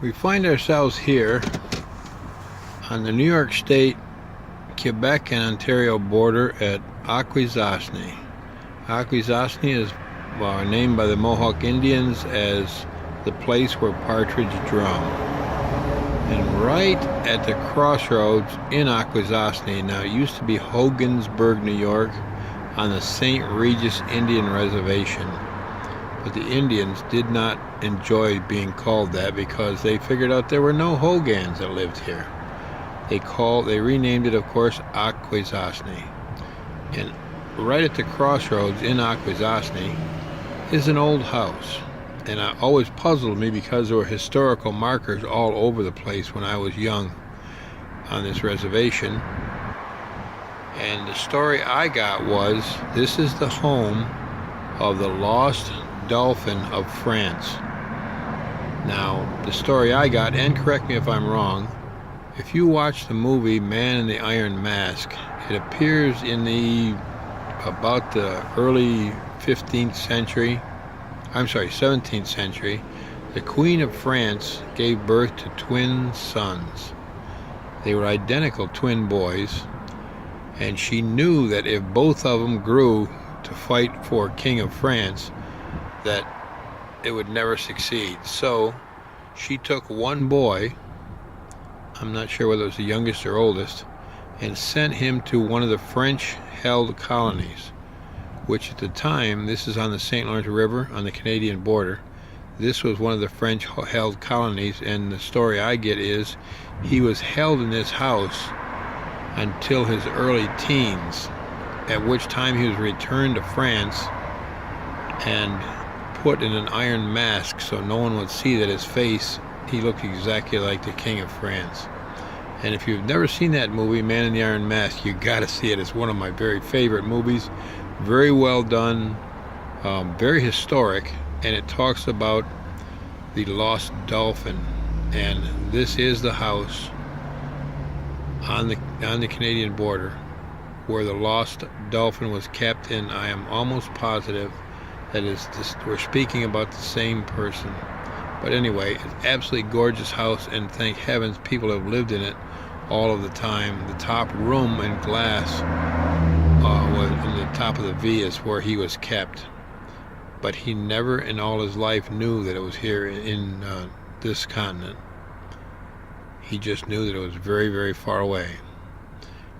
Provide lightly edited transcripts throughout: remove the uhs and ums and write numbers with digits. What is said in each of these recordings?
We find ourselves here on the New York State, Quebec and Ontario border at Akewsasne. Akewsasne is named by the Mohawk Indians as the place where partridge drum. And right at the crossroads in Akewsasne, now it used to be Hogansburg, New York, on the St. Regis Indian Reservation. But the Indians did not enjoy being called that because they figured out there were no Hogans that lived here. They renamed it, of course, Akewsasne. And right at the crossroads in Akewsasne is an old house. And it always puzzled me because there were historical markers all over the place when I was young on this reservation. And the story I got was, this is the home of the lost Dolphin of France. Now, the story I got, and correct me if I'm wrong, if you watch the movie Man in the Iron Mask, it appears in about the early 17th century. The Queen of France gave birth to twin sons. They were identical twin boys, and she knew that if both of them grew to fight for King of France, that it would never succeed. So she took one boy, I'm not sure whether it was the youngest or oldest, and sent him to one of the French-held colonies, which at the time, this is on the St. Lawrence River on the Canadian border. This was one of the French-held colonies, and the story I get is he was held in this house until his early teens, at which time he was returned to France and put in an iron mask so no one would see that his face, he looked exactly like the King of France. And if you've never seen that movie, Man in the Iron Mask, you gotta see it. It's one of my very favorite movies. Very well done, very historic, and it talks about the lost dolphin. And this is the house on the Canadian border where the lost dolphin was kept, and I am almost positive that we're speaking about the same person. But anyway, it's absolutely gorgeous house, and thank heavens people have lived in it all of the time. The top room in glass was in the top of the V is where he was kept. But he never in all his life knew that it was here in this continent. He just knew that it was very, very far away.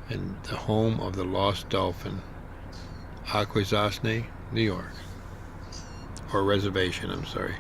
And the home of the lost dolphin, Akewsasne, New York. Or Reservation, I'm sorry.